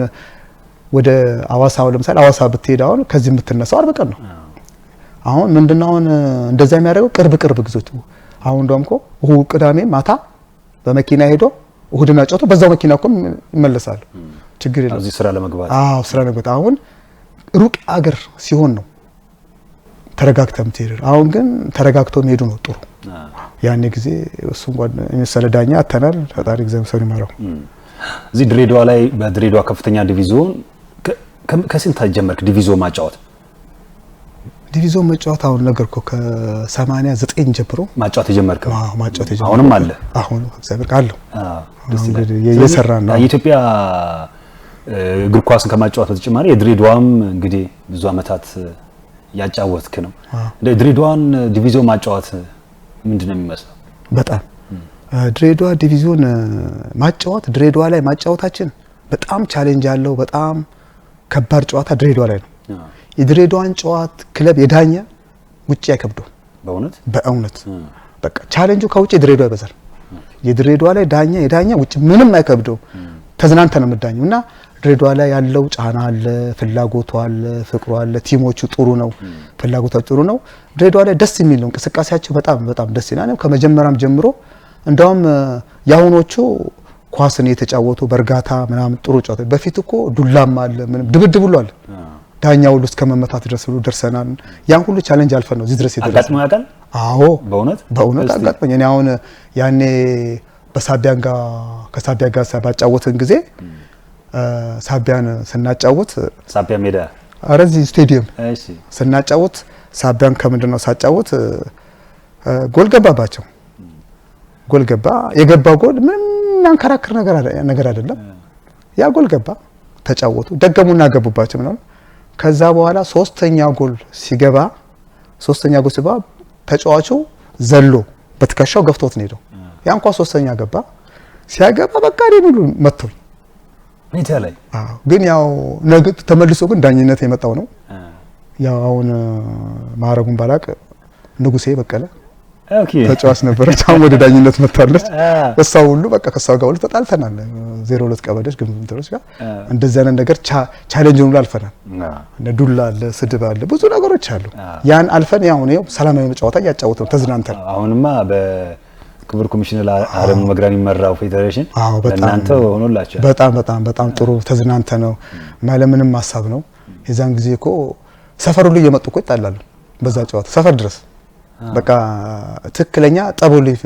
ወደ አዋሳው ለምሳሌ አዋሳ ብትሄድ አሁን ከዚህ የምትነሳው 40 ቀን ነው። አሁን ምንድነው አሁን እንደዛ የሚያደርገው ቅርብ ግዞት አሁን እንደውም እኮ እሁድ ቅዳሜ ማታ በመኪና ሄዶ እሁድና ጨዋታ በዛው መኪና እኮ ይመለሳሉ። ችግር የለም እዚህ ስራ ለመግባት። ስራ ለመግባት አሁን ሩቅ አገር ሲሆን ነው ተረጋግተም ትሄድ። አሁን ግን ተረጋግቶ መሄዱ ነው ጥሩ። ያኔ ጊዜ እሱን መሰለ ዳኛ አተናል። ፈጣሪ እግዚአብሔር ሰው ይማረው። እዚህ ድሬዳዋ ላይ በድሬዳዋ ከፍተኛ ዲቪዚዮን ከስንት ጀመርክ ዲቪዚዮን ማጫወት? ዲቪዚዮን መጫወት አሁን ነገርኩ ከ89 ጀምሮ ማጫወት የጀመርከው? ማጫወት የጀመርኩ አሁንም አለ? አሁን እግዚአብሔር አለው እየሰራን ነው። የኢትዮጵያ እግር ኳስን ከማጫወት በተጨማሪ የድሬዳዋም እንግዲህ ብዙ አመታት ያጫወትክ ነው። እንደ ድሬዳዋን ዲቪዚዮን ማጫወት ምንድነው የሚመስለው? በጣም ድሬዳዋ ዲቪዚዮን ማጫወት ድሬዳዋ ላይ ማጫወታችን በጣም ቻሌንጅ ያለው በጣም ከባድ ጨዋታ ድሬዳዋ ላይ ነው። የድሬዳዋን ጨዋታ ክለብ የዳኛ ውጪ አይከብደው። በእውነት በቃ ቻሌንጁ ከውጪ ድሬዳዋ ይበዛል። የድሬዳዋ ላይ የዳኛ ውጪ ምንም አይከብደው። ተዝናንተ ነው የምዳኘው እና ድሬዳዋ ላይ ያለው ጫና አለ፣ ፍላጎቱ አለ፣ ፍቅሩ አለ። ቲሞቹ ጥሩ ነው፣ ፍላጎታቸው ጥሩ ነው። ድሬዳዋ ላይ ደስ የሚል ነው እንቅስቃሴያቸው በጣም ደስ ይላል። ከመጀመሪያም ጀምሮ እንደውም ያሁኖቹ ኳስን የተጫወቱ በእርጋታ ምናምን ጥሩ ጨዋታ። በፊት እኮ ዱላም አለ ምንም ድብድብ ሁሉ አለ። ዳኛ ሁሉ እስከ መመታት ድረስ ሁሉ ደርሰናል። ያን ሁሉ ቻሌንጅ አልፈን ነው እዚህ ድረስ የደረስነው። አጋጥሞ ያውቃል? አዎ በእውነት አጋጥሞኝ። እኔ አሁን ያኔ ከሳቢያን ጋር ባጫወትን ጊዜ ሳቢያን ስናጫወት ሳቢያ ሜዳ አረዚ ስቴዲየም ስናጫወት ሳቢያን ከምንድነው ሳጫወት ጎል ገባባቸው። ጎል ገባ። የገባ ጎል ምንም ያንከራክር ነገር አይደለም። ያ ጎል ገባ። ተጫወቱ፣ ደገሙና ገቡባቸው ምናምን። ከዛ በኋላ ሶስተኛ ጎል ሲገባ ተጫዋቹ ዘሎ በትከሻው ገፍቶት ነው ሄደው። ያ እንኳን ሶስተኛ ገባ። ሲያገባ በቃ ሙሉ መጥቶኝ ሜዳ ላይ። ግን ያው ነገ ተመልሶ ግን ዳኝነት የመጣው ነው። ያው አሁን ማረጉን ባላቅ ንጉሴ በቀለ ተጫዋች ነበረች። አሁን ወደ ዳኝነት መጣለች። እሷው ሁሉ በቃ ከሷ ጋር ሁሉ ተጣልተናል። 02 ቀበሌዎች ግንብቶች ጋር እንደዚህ አይነት ነገር ቻሌንጅ ሁሉ አልፈናል። እነ ዱላ አለ፣ ስድብ አለ፣ ብዙ ነገሮች አሉ። ያን አልፈን ያው ነው ሰላማዊ ጨዋታ እያጫወት ነው ተዝናንተን። አሁንማ በክቡር ኮሚሽነር አረሙ መግራ የሚመራው ፌዴሬሽን እናንተ ሆኖላችሁ በጣም ጥሩ ተዝናንተ ነው ማለምንም ሐሳብ ነው። የዛን ጊዜ እኮ ሰፈር ሁሉ እየመጡ እኮ ይጣላሉ በዛ ጨዋታ ሰፈር ድረስ። በቃ ትክክለኛ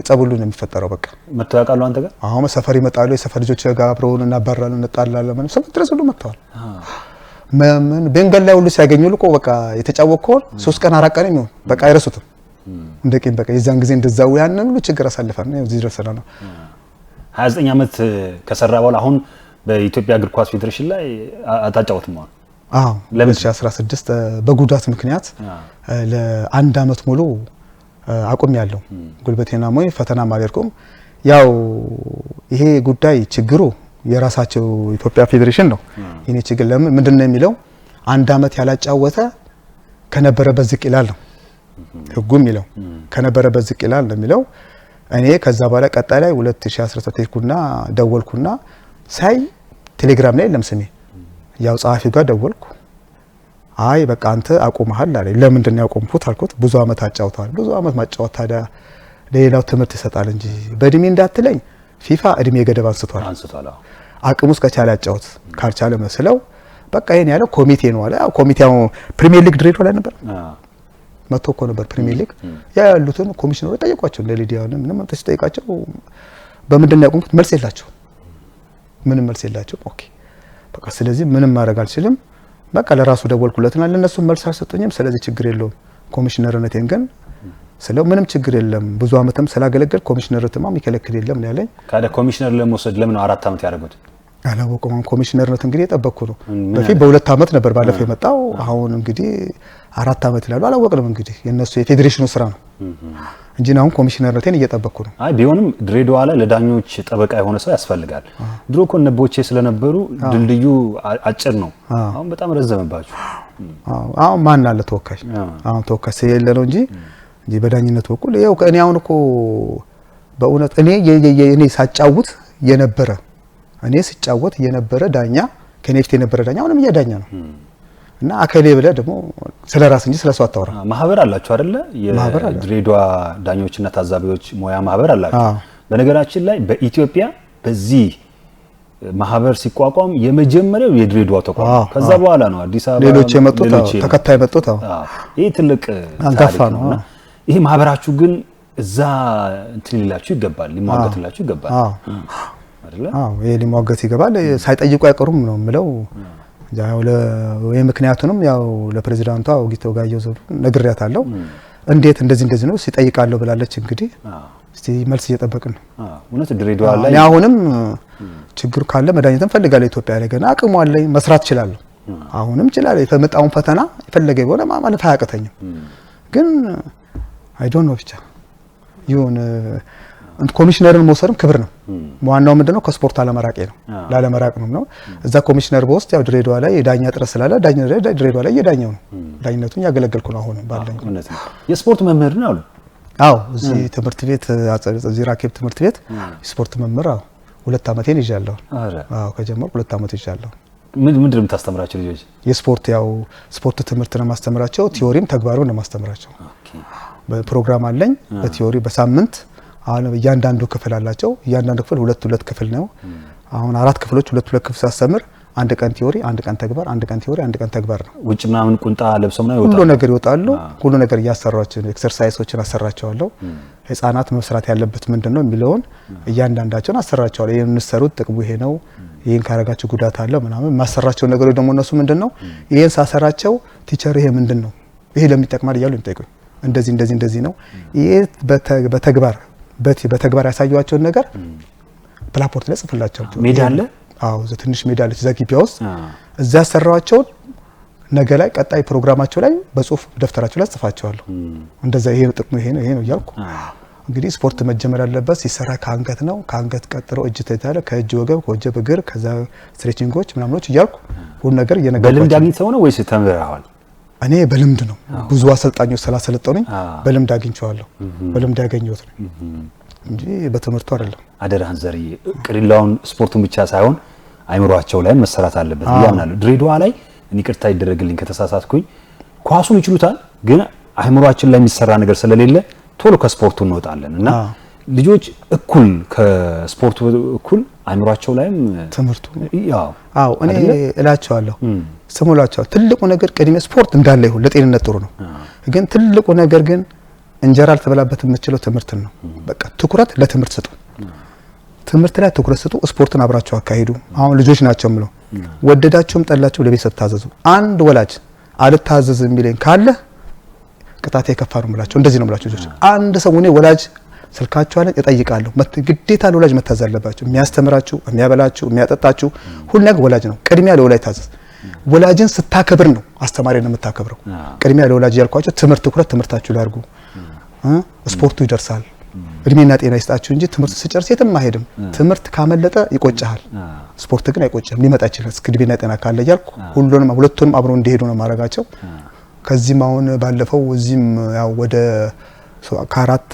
ጸቡሉ ነው የሚፈጠረው። በቃ መጥተው ያውቃሉ አንተ ጋር? አሁን ሰፈር ይመጣሉ። የሰፈር ልጆች ጋር አብረውን እናባራለን፣ እንጣላለን። ምን ሰፈር ድረስ ሁሉ መጥተዋል። ምን ቤንገል ላይ ሁሉ ሲያገኙ ልቆ በቃ የተጫወቀው 3 ቀን 4 ቀን ነው በቃ አይረሱትም። እንደቂም በቃ የዛን ጊዜ እንደዛው ያንን ሁሉ ችግር አሳልፈን ነው እዚህ ድረስ ነው። 29 አመት ከሰራ በኋላ አሁን በኢትዮጵያ እግር ኳስ ፌዴሬሽን ላይ አታጫወትም ማለት? አዎ ለ2016 በጉዳት ምክንያት ለአንድ አመት ሙሉ አቁም ያለው ጉልበቴና ሞይ ፈተና ማለርኩም። ያው ይሄ ጉዳይ ችግሩ የራሳቸው ኢትዮጵያ ፌዴሬሽን ነው። የኔ ችግር ለምን ምንድነው የሚለው አንድ አመት ያላጫወተ ከነበረበት ዝቅ ይላል ነው ህጉ የሚለው። ከነበረበት ዝቅ ይላል ነው የሚለው። እኔ ከዛ በኋላ ቀጣይ ላይ 2017 ሄድኩና ደወልኩና ሳይ ቴሌግራም ላይ ለምስሜ ያው ጸሐፊው ጋር ደወልኩ። አይ በቃ አንተ አቁመሃል አለኝ። ለምንድን ነው ያቆምኩት አልኩት። ብዙ አመት አጫውተዋል። ብዙ አመት ማጫወት ታዲያ ለሌላው ትምህርት ይሰጣል እንጂ በእድሜ እንዳትለኝ ፊፋ እድሜ ገደብ አንስቷል። አቅሙ እስከቻለ ያጫውት ካልቻለ መስለው በቃ ይሄን ያለው ኮሚቴ ነው አለ። ኮሚቴው ፕሪሚየር ሊግ ድሬዳዋ ላይ ነበር መጥቶ እኮ ነበር ፕሪሚየር ሊግ ያሉትን ኮሚሽነሮች ጠየቋቸው። ለሊዲያውን ምንም ተጠይቃቸው በምንድን ነው ያቆምኩት መልስ የላቸው ምንም መልስ የላቸው። ኦኬ በቃ ስለዚህ ምንም ማድረግ አልችልም። በቃ ለራሱ ደወልኩለትና ለነሱ መልስ አልሰጠኝም። ስለዚህ ችግር የለውም ኮሚሽነርነቴን ግን ስለው ምንም ችግር የለም ብዙ አመትም ስላገለገል ኮሚሽነርነትማ የሚከለክል የለም ነው ያለኝ። ካለ ኮሚሽነር ለመውሰድ ለምን 4 አመት ያደረጉት? አላወቀም። ኮሚሽነርነት እንግዲህ የጠበቅኩ ነው። በፊት በ2 አመት ነበር ባለፈው የመጣው። አሁን እንግዲህ 4 አመት ይላሉ። አላወቅንም እንግዲህ የነሱ የፌዴሬሽኑ ስራ ነው እንጂ አሁን ኮሚሽነርነቴን እየጠበቅኩ ነው። አይ ቢሆንም ድሬዳዋ ላይ ለዳኞች ጠበቃ የሆነ ሰው ያስፈልጋል። ድሮ እኮ ነቦቼ ስለነበሩ ድልድዩ አጭር ነው። አሁን በጣም ረዘመባችሁ። አሁን ማን አለ ተወካይ? አሁን ተወካይ ስለሌለ ነው እንጂ በዳኝነት በኩል ያው እኔ አሁን እኮ በእውነት እኔ ሳጫውት የነበረ እኔ ስጫወት የነበረ ዳኛ ከኔፍት የነበረ ዳኛ አሁንም እያዳኛ ነው። እና አከሌ ብለህ ደግሞ ስለራስ እንጂ ስለሰው አታወራ። ማህበር አላችሁ አይደለ? የድሬዳዋ ዳኞችና ታዛቢዎች ሙያ ማህበር አላችሁ። በነገራችን ላይ በኢትዮጵያ በዚህ ማህበር ሲቋቋም የመጀመሪያው የድሬዳዋ ተቋም ከዛ በኋላ ነው አዲስ አበባ ሌሎች የመጡት ተከታይ የመጡት። ይሄ ትልቅ አንጋፋ ነው። ይሄ ማህበራችሁ ግን እዛ እንትን ሊላችሁ ይገባል፣ ሊሟገትላችሁ ይገባል አይደለ? ይሄ ሊሟገት ይገባል። ሳይጠይቁ አይቀሩም ነው የምለው። ያው ምክንያቱንም ያው ለፕሬዝዳንቷ ኦጊቶ ጋየሁ ዘውዱ ነግሬያታለሁ። እንዴት እንደዚህ ነው ሲጠይቃለሁ ብላለች። እንግዲህ እስቲ መልስ እየጠበቅን ነው። እውነት ድሬዳዋ ላይ አሁንም ችግር ካለ መድኃኒት እንፈልጋለን። ኢትዮጵያ ላይ ገና አቅሙ አለኝ፣ መስራት እችላለሁ። አሁንም እችላለሁ። የመጣውን ፈተና የፈለገ ቢሆን ማለት አያቅተኝም። ግን አይ ዶንት ኖ ብቻ ይሁን ኮሚሽነርን መውሰድም ክብር ነው። ዋናው ምንድነው ከስፖርት አለመራቄ ነው ላለመራቅ ነው። እዛ ኮሚሽነር በውስጥ ያው ድሬዳዋ ላይ የዳኛ ጥረት ስላለ ድሬዳዋ ላይ የዳኛው ነው ዳኝነቱን ያገለገልኩ ነው። አሁን ባለኝ የስፖርት መምህር ነው አሉ። አዎ እዚህ ትምህርት ቤት እዚህ ራኬብ ትምህርት ቤት ስፖርት መምህር 2 አመቴን ይዣለሁ። አዎ ከጀመርኩ 2 አመት ይዣለሁ። ምንድን ነው የምታስተምራቸው ልጆች? የስፖርት ያው ስፖርት ትምህርት ነው ማስተምራቸው። ቲዮሪም ተግባሩን ነው ማስተምራቸው። በፕሮግራም አለኝ በቲዮሪ በሳምንት አሁን እያንዳንዱ ክፍል አላቸው። እያንዳንዱ ክፍል 2 ክፍል ነው። አሁን 4 ክፍሎች 2 ክፍል ሳስተምር አንድ ቀን ቲዮሪ፣ አንድ ቀን ተግባር፣ አንድ ቀን ቲዮሪ፣ አንድ ቀን ተግባር ነው። ውጭ ምናምን ቁንጣ ለብሰው ነው ይወጣሉ። ሁሉ ነገር ይወጣሉ። ሁሉ ነገር እያሰራቸው ኤክሰርሳይሶችን አሰራቸዋለሁ። ህፃናት መስራት ያለበት ምንድነው የሚለውን እያንዳንዳቸውን አሰራቸዋለሁ። ይሄን እንሰሩት ጥቅሙ ይሄ ነው፣ ይሄን ካረጋችሁ ጉዳት አለው ምናምን ማሰራቸው ነገሮች ደግሞ እነሱ ምንድነው ይሄን ሳሰራቸው ቲቸር ይሄ ምንድነው ይሄ ለምን ይጠቅማል እያሉ ይጠይቁኝ። እንደዚህ ነው ይሄ በተግባር ያሳዩዋቸውን ነገር ፕላፖርት ላይ ጽፍላቸው። ሜዳ አለ። አዎ ትንሽ ሜዳ አለች እዛ ግቢ ውስጥ። እዛ ያሰራዋቸውን ነገ ላይ ቀጣይ ፕሮግራማቸው ላይ በጽሁፍ ደፍተራቸው ላይ ጽፋቸዋለሁ። እንደዛ ይሄ ነው ጥቅሙ ይሄ ነው እያልኩ እንግዲህ ስፖርት መጀመር ያለበት ሲሰራ ከአንገት ነው። ከአንገት ቀጥሎ እጅ ተይታለ፣ ከእጅ ወገብ፣ ከወገብ እግር፣ ከዛ ስትሬቺንጎች ምናምኖች እያልኩ ሁሉ ነገር እየነገርኳቸው። በልምድ አግኝተው ነው ወይስ ተምረዋል? እኔ በልምድ ነው። ብዙ አሰልጣኞች ስላሰለጠኑኝ በልምድ አግኝቼዋለሁ። በልምድ ያገኘሁት ነው እንጂ በትምህርቱ አይደለም። አደራህን ዘርዬ ቅሪላውን ስፖርቱን ብቻ ሳይሆን አይምሮአቸው ላይ መሰራት አለበት ያምናለሁ። ድሬዳዋ ላይ ይቅርታ ይደረግልኝ ከተሳሳትኩኝ፣ ኳሱን ይችሉታል፣ ግን አይምሮአችን ላይ የሚሰራ ነገር ስለሌለ ቶሎ ከስፖርቱ እንወጣለን እና ልጆች እኩል ከስፖርቱ እኩል አይምሮአቸው ላይም ትምህርቱ አዎ እኔ እላቸዋለሁ ስሙላቸው። ትልቁ ነገር ቅድሜ ስፖርት እንዳለ ይሁን ለጤንነት ጥሩ ነው፣ ግን ትልቁ ነገር ግን እንጀራ ልትበላበት የምትችለው ትምህርትን ነው። በቃ ትኩረት ለትምህርት ስጡ። ትምህርት ላይ ትኩረት ስጡ። ስፖርትን አብራችሁ አካሂዱ። አሁን ልጆች ናቸው ምለው ወደዳቸውም ጠላቸው ለቤተሰብ ታዘዙ። አንድ ወላጅ አልታዘዝ የሚለኝ ካለ ቅጣት የከፋ ነው የምላቸው። እንደዚህ ነው የምላቸው ልጆች። አንድ ሰው እኔ ወላጅ ስልካቸው አለ እጠይቃለሁ። ግዴታ ለወላጅ መታዘዝ አለባቸው። የሚያስተምራችሁ፣ የሚያበላችሁ፣ የሚያጠጣችሁ ሁሉ ነገር ወላጅ ነው። ቅድሚያ ለወላጅ ታዘዝ። ወላጅን ስታከብር ነው አስተማሪን የምታከብረው። ቅድሚያ ለወላጅ ያልኳቸው ትምህርት ትኩረት ትምህርታችሁ ላይ አድርጉ። ስፖርቱ ይደርሳል። እድሜና ጤና ይስጣችሁ እንጂ ትምህርት ስጨርስ የትም አይሄድም። ትምህርት ካመለጠ ይቆጭሃል፣ ስፖርት ግን አይቆጭም። ሊመጣ ይችላል እስከ እድሜና ጤና ካለ እያልኩ ሁለቱንም አብረው እንዲሄዱ ነው ማረጋቸው። ከዚህም አሁን ባለፈው እዚህም ያው ወደ ከአራት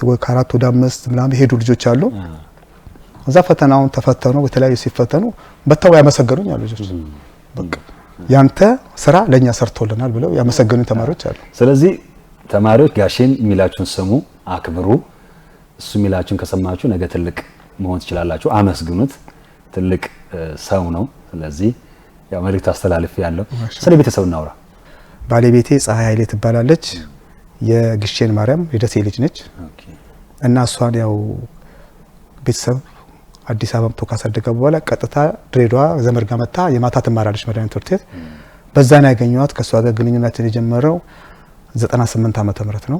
ወደ 5 ምናምን ሄዱ ልጆች አሉ። እዛ ፈተናውን ተፈተኑ። በተለያዩ ሲፈተኑ በታው ያመሰገኑኝ አሉ ልጆች። በቃ ያንተ ስራ ለኛ ሰርቶልናል ብለው ያመሰገኑኝ ተማሪዎች አሉ። ስለዚህ ተማሪዎች ጋሼን የሚላችሁን ስሙ፣ አክብሩ። እሱ የሚላችሁን ከሰማችሁ ነገ ትልቅ መሆን ትችላላችሁ። አመስግኑት። ትልቅ ሰው ነው። ስለዚህ ያው መልእክት አስተላልፍ ያለው። ስለ ቤተሰብ እናውራ። ባለቤቴ ፀሐይ ኃይሌ ትባላለች። የግሼን ማርያም የደሴ ልጅ ነች እና እሷን ያው ቤተሰብ አዲስ አበባ መጥቶ ካሳደገ በኋላ ቀጥታ ድሬዳዋ ዘመድ ጋር መጣ የማታ ትማራለች መድኃኒት ትምህርት ቤት። በዛ ነው ያገኘኋት። ከሷ ጋር ግንኙነታችን የጀመረው 98 ዓመተ ምህረት ነው።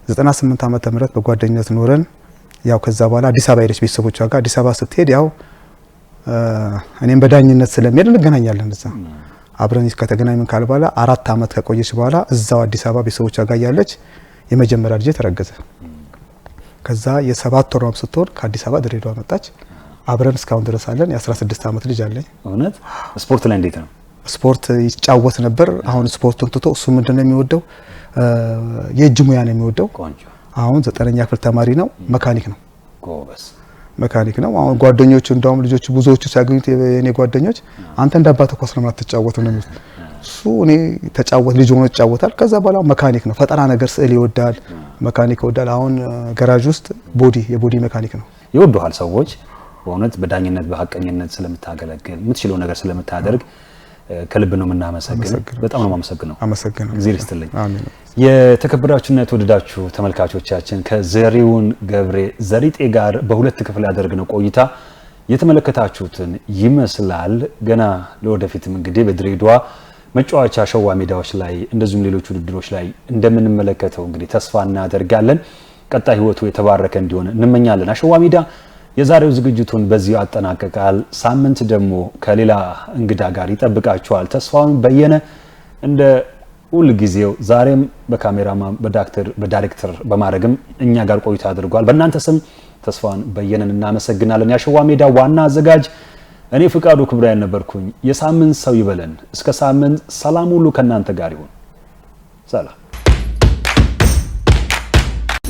98 ዓመተ ምህረት በጓደኝነት ኖረን ያው ከዛ በኋላ አዲስ አበባ ሄደች ቤተሰቦቿ ጋር። አዲስ አበባ ስትሄድ ያው እኔም በዳኝነት ስለሚሄድ እንገናኛለን እዛ አብረን ከተገናኘን ካለ በኋላ 4 ዓመት ከቆየች በኋላ እዛው አዲስ አበባ ቤተሰቦቿ ጋር ያለች የመጀመሪያ ልጅ ተረገዘ። ከዛ የ7 ወሯም ስትሆን ከአዲስ አበባ ድሬዳዋ መጣች። አብረን እስካሁን ድረስ አለን። የ16 ዓመት ልጅ አለኝ። እውነት ስፖርት ላይ እንዴት ነው? ስፖርት ይጫወት ነበር። አሁን ስፖርቱን ትቶ እሱ ምንድነው የሚወደው? የእጅ ሙያ ነው የሚወደው። አሁን 9ኛ ክፍል ተማሪ ነው። መካኒክ ነው። ጎበዝ መካኒክ ነው። አሁን ጓደኞቹ እንዳውም ልጆቹ ብዙዎቹ ሲያገኙት የኔ ጓደኞች አንተ እንዳባተ ኳስ ነው የማትጫወቱ ነው የሚሉት። እሱ እኔ ተጫወት ልጅ ሆኖ ይጫወታል። ከዛ በኋላ መካኒክ ነው። ፈጠራ ነገር ስዕል ይወዳል። መካኒክ ይወዳል። አሁን ጋራጅ ውስጥ የቦዲ መካኒክ ነው። ይወዱሃል ሰዎች በእውነት በዳኝነት በሐቀኝነት ስለምታገለግል የምትችለው ነገር ስለምታደርግ ከልብ ነው የምናመሰግነው። በጣም ነው የማመሰግነው። አመሰግናለሁ። እግዚአብሔር ይስጥልኝ። አሜን። የተከበራችሁና የተወደዳችሁ ተመልካቾቻችን ከዘሪሁን ገብሬ ዘሪጤ ጋር በሁለት ክፍል ያደረግነው ቆይታ የተመለከታችሁትን ይመስላል። ገና ለወደፊትም እንግዲህ በድሬዳዋ መጫወቻ ሸዋ ሜዳዎች ላይ እንደዚሁም ሌሎች ውድድሮች ላይ እንደምንመለከተው እንግዲህ ተስፋ እናደርጋለን። ቀጣይ ህይወቱ የተባረከ እንዲሆን እንመኛለን። አሸዋ ሜዳ የዛሬው ዝግጅቱን በዚሁ አጠናቀቃል። ሳምንት ደግሞ ከሌላ እንግዳ ጋር ይጠብቃችኋል። ተስፋውን በየነ እንደ ሁል ጊዜው ዛሬም በካሜራማን በዳይሬክተር በማድረግም እኛ ጋር ቆይታ አድርጓል። በእናንተ ስም ተስፋውን በየነን እናመሰግናለን። የአሸዋ ሜዳ ዋና አዘጋጅ እኔ ፍቃዱ ክብራይ ነበርኩኝ። የሳምንት ሰው ይበለን። እስከ ሳምንት ሰላም ሁሉ ከናንተ ጋር ይሁን። ሰላም።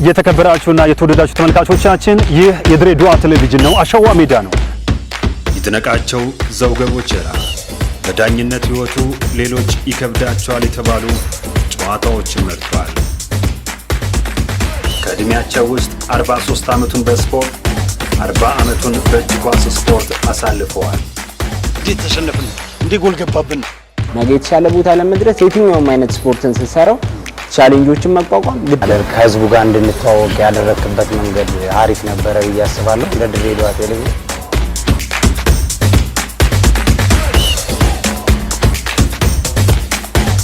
የተከበራችሁና የተወደዳችሁ ተመልካቾቻችን ይህ የድሬዳዋ ቴሌቪዥን ነው። አሸዋ ሜዳ ነው። ይድነቃቸው ዘውገ ቦቸራ በዳኝነት ህይወቱ ሌሎች ይከብዳቸዋል የተባሉ ጨዋታዎችን መርቷል። ከእድሜያቸው ውስጥ 43 ዓመቱን በስፖርት 40 ዓመቱን በእጅ ኳስ ስፖርት አሳልፈዋል። እንዴት ተሸነፍን? እንዴ ጎል ገባብን? ነገ የተሻለ ቦታ ለመድረስ የትኛውም አይነት ስፖርትን ስትሰራው ቻሌንጆችን መቋቋም ከህዝቡ ጋር እንድንተዋወቅ ያደረክበት መንገድ አሪፍ ነበረ ብዬ አስባለሁ። ለድሬዳዋ ቴሌቪዥን